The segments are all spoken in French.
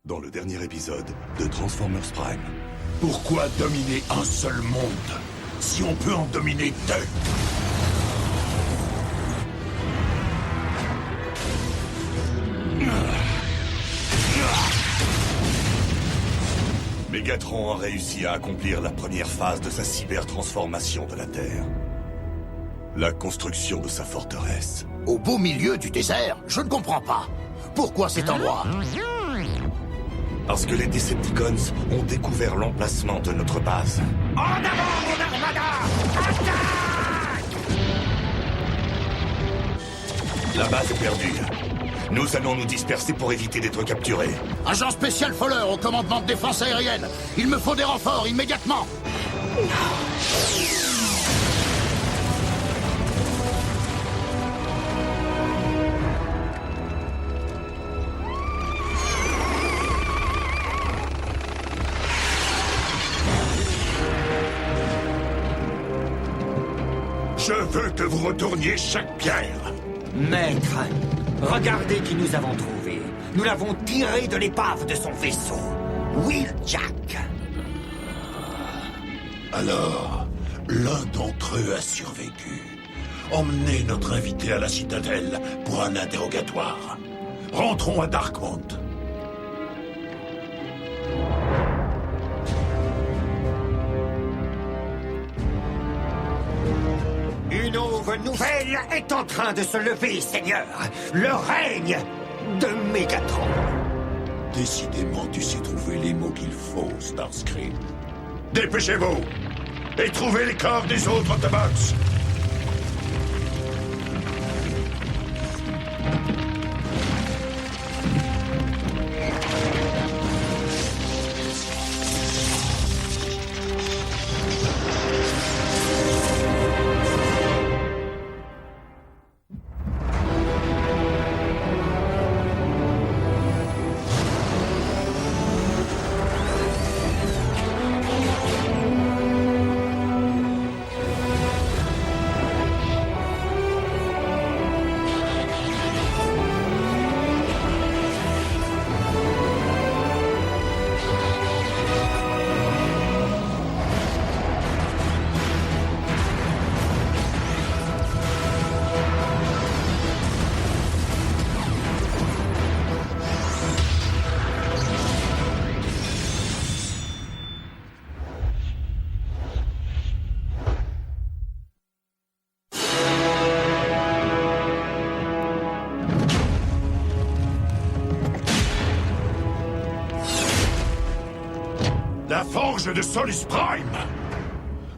Dans le dernier épisode de Transformers Prime. Pourquoi dominer un seul monde si on peut en dominer deux? Megatron a réussi à accomplir la première phase de sa cyber-transformation de la Terre. La construction de sa forteresse. Au beau milieu du désert? Je ne comprends pas. Pourquoi cet endroit? Parce que les Decepticons ont découvert l'emplacement de notre base. En avant, mon armada! Attaque! La base est perdue. Nous allons nous disperser pour éviter d'être capturés. Agent spécial Fowler au commandement de défense aérienne. Il me faut des renforts immédiatement. Je veux que vous retourniez chaque pierre. Maître, regardez qui nous avons trouvé. Nous l'avons tiré de l'épave de son vaisseau. Wheeljack. Alors, l'un d'entre eux a survécu. Emmenez notre invité à la citadelle pour un interrogatoire. Rentrons à Darkmount. Une aube nouvelle est en train de se lever, Seigneur. Le règne de Megatron. Décidément, tu sais trouver les mots qu'il faut, Starscream. Dépêchez-vous et trouvez les corps des autres Autobots. La forge de Solus Prime!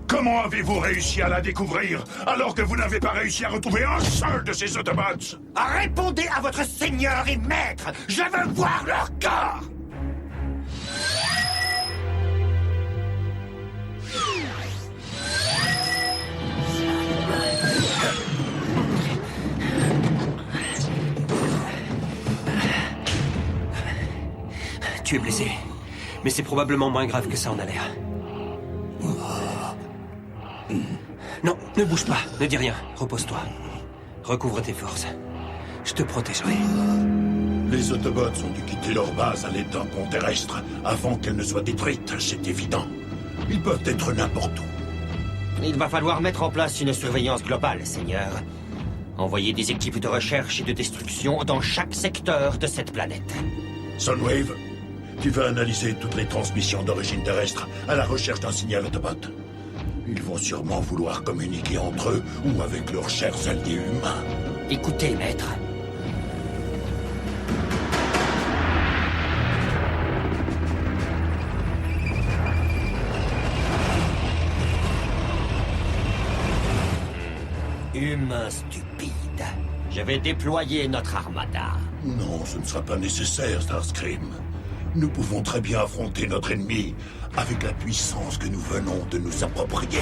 Comment avez-vous réussi à la découvrir alors que vous n'avez pas réussi à retrouver un seul de ces Autobots? Répondez à votre seigneur et maître. Je veux voir leur corps. Tu es blessé, mais c'est probablement moins grave que ça en a l'air. Non, ne bouge pas, ne dis rien, repose-toi. Recouvre tes forces. Je te protégerai. Les Autobots ont dû quitter leur base à l'aide d'un pont terrestre avant qu'elle ne soit détruite, c'est évident. Ils peuvent être n'importe où. Il va falloir mettre en place une surveillance globale, Seigneur. Envoyer des équipes de recherche et de destruction dans chaque secteur de cette planète. Sunwave, tu vas analyser toutes les transmissions d'origine terrestre à la recherche d'un signal Autobot. Ils vont sûrement vouloir communiquer entre eux ou avec leurs chers alliés humains. Écoutez, maître. Humain stupide. Je vais déployer notre armada. Non, ce ne sera pas nécessaire, Starscream. Nous pouvons très bien affronter notre ennemi avec la puissance que nous venons de nous approprier.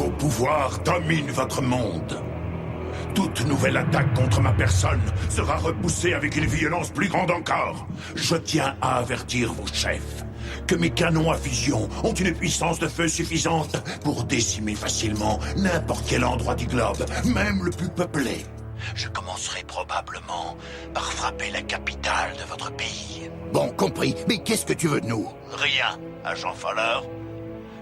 nouveaux pouvoirs dominent votre monde. Toute nouvelle attaque contre ma personne sera repoussée avec une violence plus grande encore. Je tiens à avertir vos chefs que mes canons à fusion ont une puissance de feu suffisante pour décimer facilement n'importe quel endroit du globe, même le plus peuplé. Je commencerai probablement par frapper la capitale de votre pays. Bon, compris. Mais qu'est-ce que tu veux de nous? Rien, agent Fowler.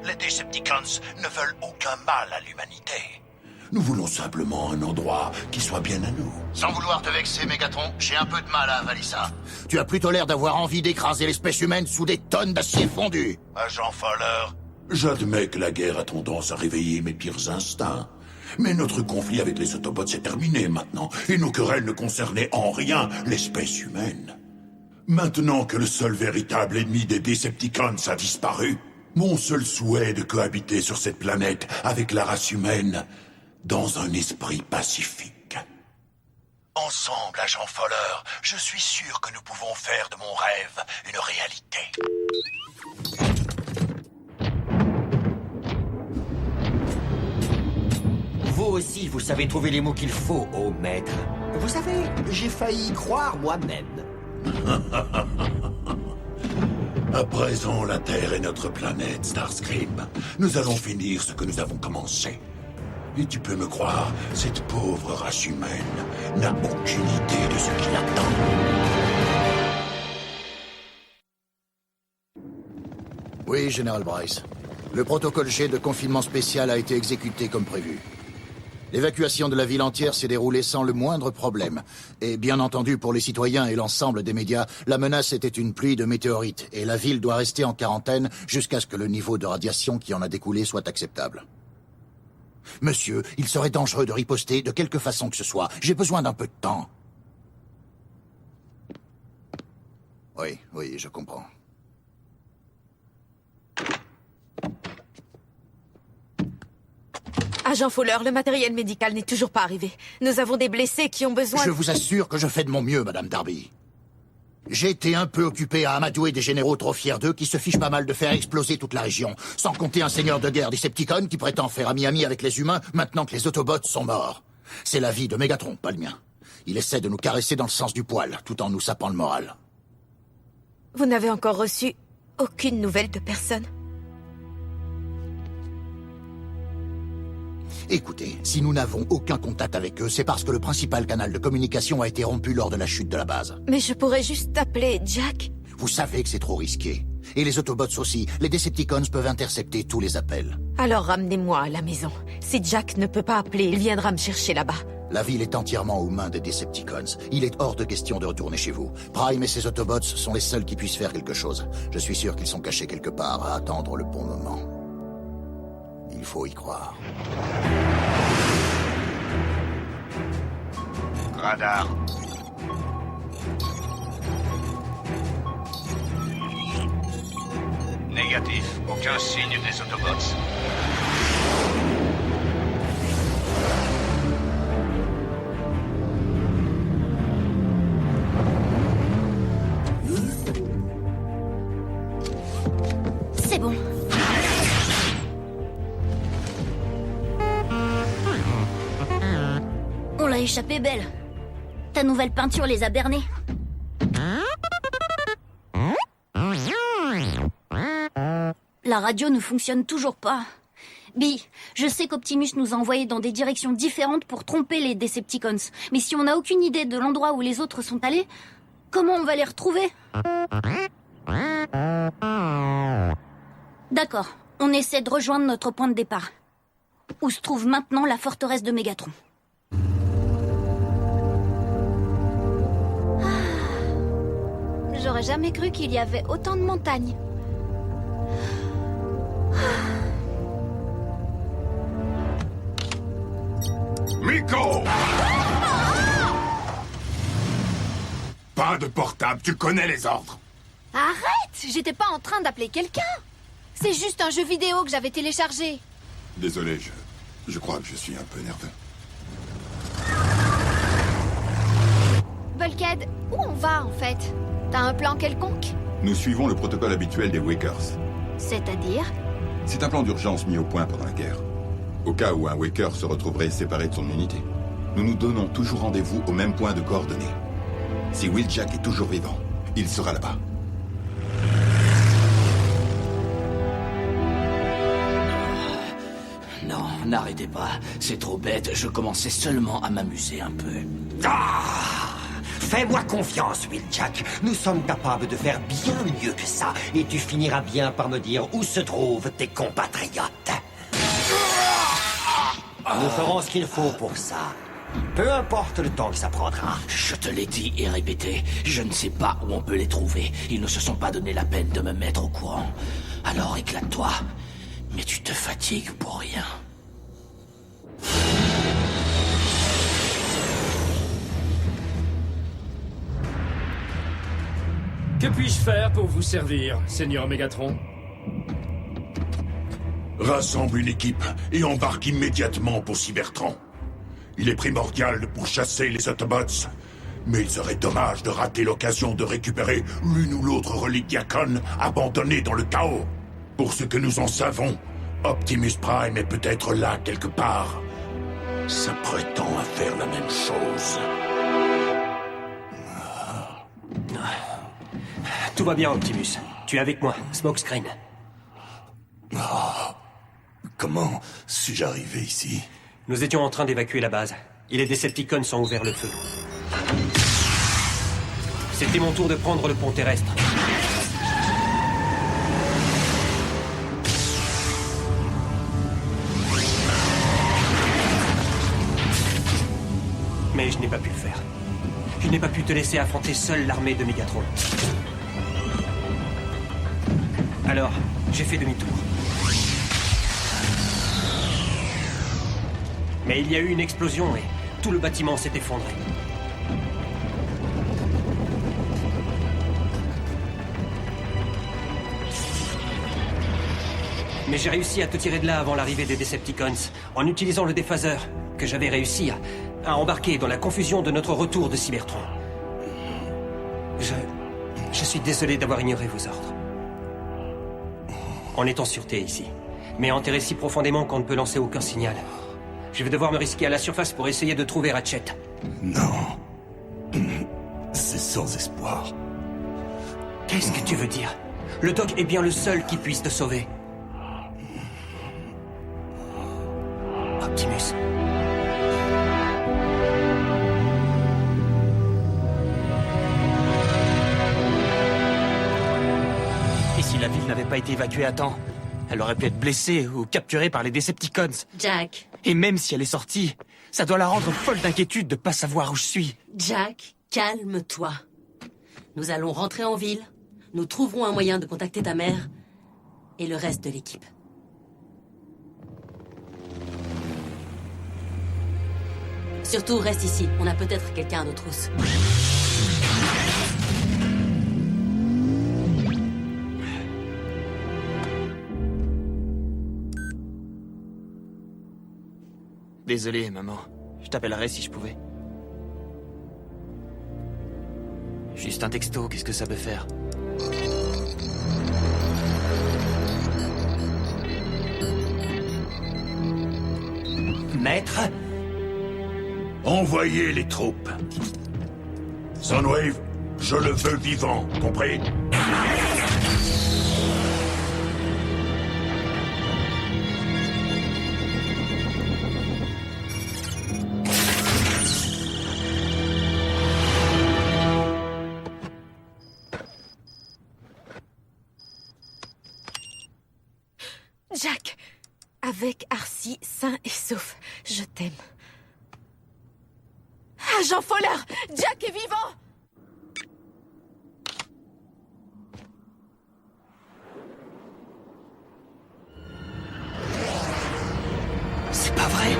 Les Decepticons ne veulent aucun mal à l'humanité. Nous voulons simplement un endroit qui soit bien à nous. Sans vouloir te vexer, Mégatron, j'ai un peu de mal à avaler ça. Tu as plutôt l'air d'avoir envie d'écraser l'espèce humaine sous des tonnes d'acier fondu. Agent Fowler, j'admets que la guerre a tendance à réveiller mes pires instincts. Mais notre conflit avec les Autobots est terminé maintenant, et nos querelles ne concernaient en rien l'espèce humaine. Maintenant que le seul véritable ennemi des Decepticons a disparu, mon seul souhait est de cohabiter sur cette planète avec la race humaine dans un esprit pacifique. Ensemble, agent Fowler, je suis sûr que nous pouvons faire de mon rêve une réalité. Vous aussi, vous savez trouver les mots qu'il faut, ô maître. Vous savez, j'ai failli y croire moi-même. À présent, la Terre est notre planète, Starscream. Nous allons finir ce que nous avons commencé. Et tu peux me croire, cette pauvre race humaine n'a aucune idée de ce qui l'attend. Oui, Général Bryce. Le protocole G de confinement spécial a été exécuté comme prévu. L'évacuation de la ville entière s'est déroulée sans le moindre problème. Et bien entendu, pour les citoyens et l'ensemble des médias, la menace était une pluie de météorites, et la ville doit rester en quarantaine jusqu'à ce que le niveau de radiation qui en a découlé soit acceptable. Monsieur, il serait dangereux de riposter de quelque façon que ce soit. J'ai besoin d'un peu de temps. Oui, je comprends. Agent Fowler, le matériel médical n'est toujours pas arrivé. Nous avons des blessés qui ont besoin... Je vous assure que je fais de mon mieux, Madame Darby. J'ai été un peu occupé à amadouer des généraux trop fiers d'eux qui se fichent pas mal de faire exploser toute la région, sans compter un seigneur de guerre Decepticon qui prétend faire ami-ami avec les humains maintenant que les Autobots sont morts. C'est l'avis de Mégatron, pas le mien. Il essaie de nous caresser dans le sens du poil, tout en nous sapant le moral. Vous n'avez encore reçu aucune nouvelle de personne? Écoutez, si nous n'avons aucun contact avec eux, c'est parce que le principal canal de communication a été rompu lors de la chute de la base. Mais je pourrais juste appeler Jack. Vous savez que c'est trop risqué. Et les Autobots aussi. Les Decepticons peuvent intercepter tous les appels. Alors ramenez-moi à la maison. Si Jack ne peut pas appeler, il viendra me chercher là-bas. La ville est entièrement aux mains des Decepticons. Il est hors de question de retourner chez vous. Prime et ses Autobots sont les seuls qui puissent faire quelque chose. Je suis sûr qu'ils sont cachés quelque part à attendre le bon moment. Il faut y croire. Radar. Négatif. Aucun signe des Autobots. C'est bon. On l'a échappé belle. Ta nouvelle peinture les a bernés. La radio ne fonctionne toujours pas. Bee, je sais qu'Optimus nous a envoyés dans des directions différentes pour tromper les Decepticons. Mais si on n'a aucune idée de l'endroit où les autres sont allés, comment on va les retrouver? D'accord, on essaie de rejoindre notre point de départ. Où se trouve maintenant la forteresse de Mégatron. J'aurais jamais cru qu'il y avait autant de montagnes. Miko! Pas de portable, tu connais les ordres. Arrête! J'étais pas en train d'appeler quelqu'un. C'est juste un jeu vidéo que j'avais téléchargé. Désolé, je crois que je suis un peu nerveux. Bulkhead, où on va en fait? T'as un plan quelconque? Nous suivons le protocole habituel des Wakers. C'est-à-dire? C'est un plan d'urgence mis au point pendant la guerre. au cas où un Waker se retrouverait séparé de son unité. Nous nous donnons toujours rendez-vous au même point de coordonnées. Si Wheeljack est toujours vivant, il sera là-bas. Non, n'arrêtez pas. C'est trop bête. Je commençais seulement à m'amuser un peu. Fais-moi confiance, Wheeljack. Nous sommes capables de faire bien mieux que ça. Et tu finiras bien par me dire où se trouvent tes compatriotes. Nous ferons ce qu'il faut pour ça. Peu importe le temps que ça prendra. Je te l'ai dit et répété. Je ne sais pas où on peut les trouver. Ils ne se sont pas donné la peine de me mettre au courant. Alors éclate-toi. Mais tu te fatigues pour rien. Que puis-je faire pour vous servir, Seigneur Mégatron? Rassemble une équipe et embarque immédiatement pour Cybertron. Il est primordial de pourchasser les Autobots, mais il serait dommage de rater l'occasion de récupérer l'une ou l'autre relique Diacon abandonnée dans le chaos. Pour ce que nous en savons, Optimus Prime est peut-être là quelque part. Ça prétend à faire la même chose. Tout va bien, Optimus. Tu es avec moi, Smokescreen. Comment suis-je arrivé ici? Nous étions en train d'évacuer la base. Et les Decepticons ont ouvert le feu. C'était mon tour de prendre le pont terrestre. Mais je n'ai pas pu le faire. Je n'ai pas pu te laisser affronter seul l'armée de Megatron. Alors, j'ai fait demi-tour. Mais il y a eu une explosion et tout le bâtiment s'est effondré. Mais j'ai réussi à te tirer de là avant l'arrivée des Decepticons, en utilisant le déphaseur, que j'avais réussi à embarquer dans la confusion de notre retour de Cybertron. Je suis désolé d'avoir ignoré vos ordres. On est en sûreté ici, mais enterré si profondément qu'on ne peut lancer aucun signal. Je vais devoir me risquer à la surface pour essayer de trouver Ratchet. Non. C'est sans espoir. Qu'est-ce que tu veux dire? Le Doc est bien le seul qui puisse te sauver. Optimus. Et si la ville n'avait pas été évacuée à temps, elle aurait pu être blessée ou capturée par les Decepticons. Jack. Et même si elle est sortie, ça doit la rendre folle d'inquiétude de pas savoir où je suis. Jack, calme-toi. Nous allons rentrer en ville, nous trouverons un moyen de contacter ta mère et le reste de l'équipe. Surtout, reste ici. On a peut-être quelqu'un à nos trousses. Désolé, maman. Je t'appellerai si je pouvais. Juste un texto, qu'est-ce que ça peut faire? Maître? Envoyez les troupes. Soundwave, je le veux vivant, compris? Jack, avec Arcee sain et sauf, je t'aime. Agent Fowler, Jack est vivant! C'est pas vrai!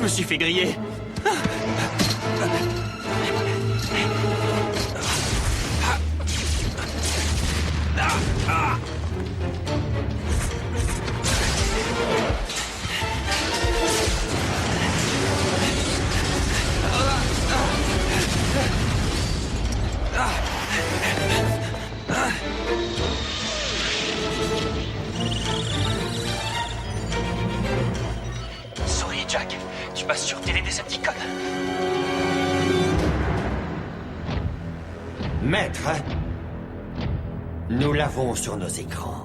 me suis fait griller. Souris, Jack. Tu passes sur télé Decepticon. Maître, nous l'avons sur nos écrans.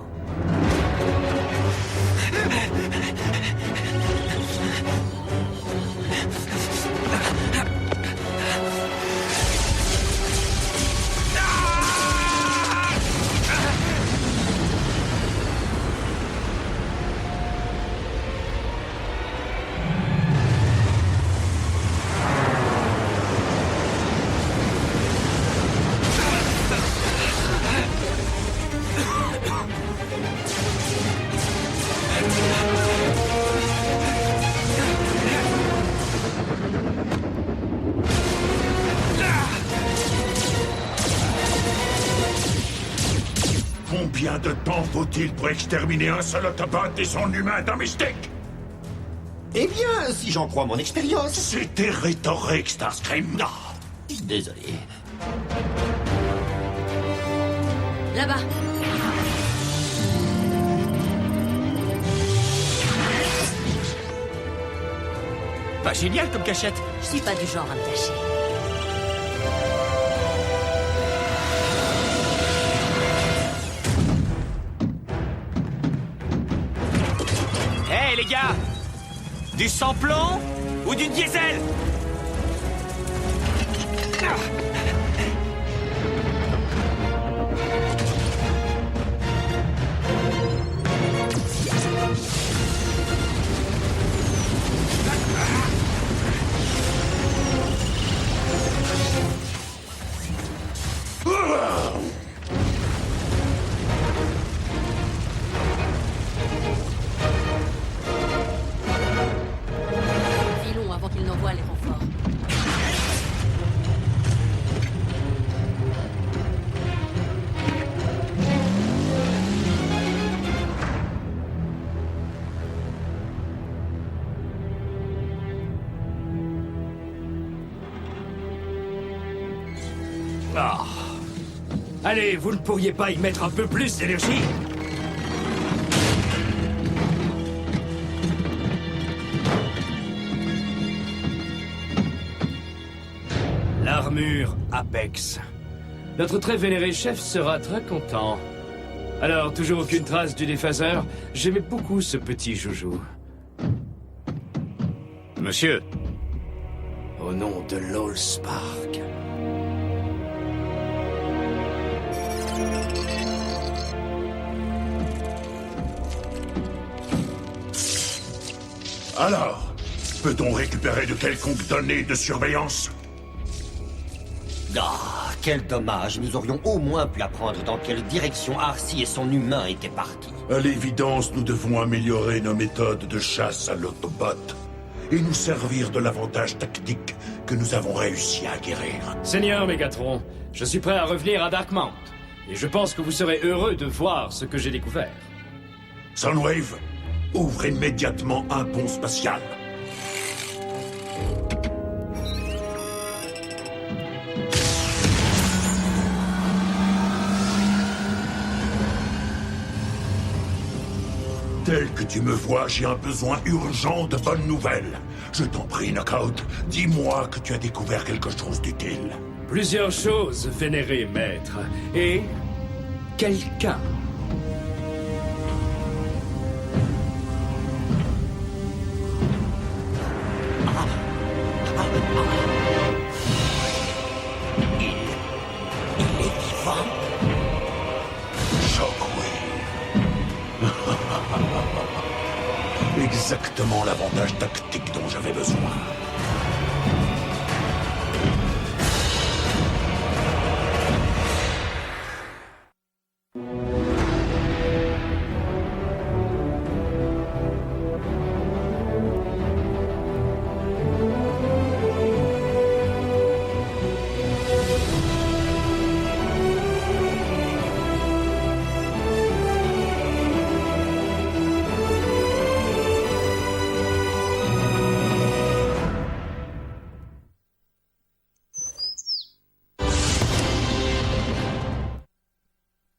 Combien de temps faut-il pour exterminer un seul Autobot et son humain domestique? Eh bien, si j'en crois mon expérience... C'était rhétorique, Starscream. Non. Désolé. Là-bas. Pas génial comme cachette. Je suis pas du genre à me cacher. Hé les gars! Du sans-plomb ou du diesel? Filons avant qu'il n'envoie les renforts. Ah. Allez, vous ne pourriez pas y mettre un peu plus d'énergie? L'armure Apex. Notre très vénéré chef sera très content. Alors, toujours aucune trace du déphaseur? J'aimais beaucoup ce petit joujou. Monsieur. Au nom de l'Allspark. Alors, peut-on récupérer de quelconques données de surveillance? Ah, quel dommage. Nous aurions au moins pu apprendre dans quelle direction Arcee et son humain étaient partis. À l'évidence, nous devons améliorer nos méthodes de chasse à l'Autobot et nous servir de l'avantage tactique que nous avons réussi à acquérir. Seigneur Megatron, je suis prêt à revenir à Darkmount. Et je pense que vous serez heureux de voir ce que j'ai découvert. Soundwave, ouvre immédiatement un pont spatial. Tel que tu me vois, j'ai un besoin urgent de bonnes nouvelles. Je t'en prie, Knockout, dis-moi que tu as découvert quelque chose d'utile. Plusieurs choses, vénéré maître. Et... quelqu'un. Il est vivant. Shockwave. Exactement l'avantage tactique dont j'avais besoin.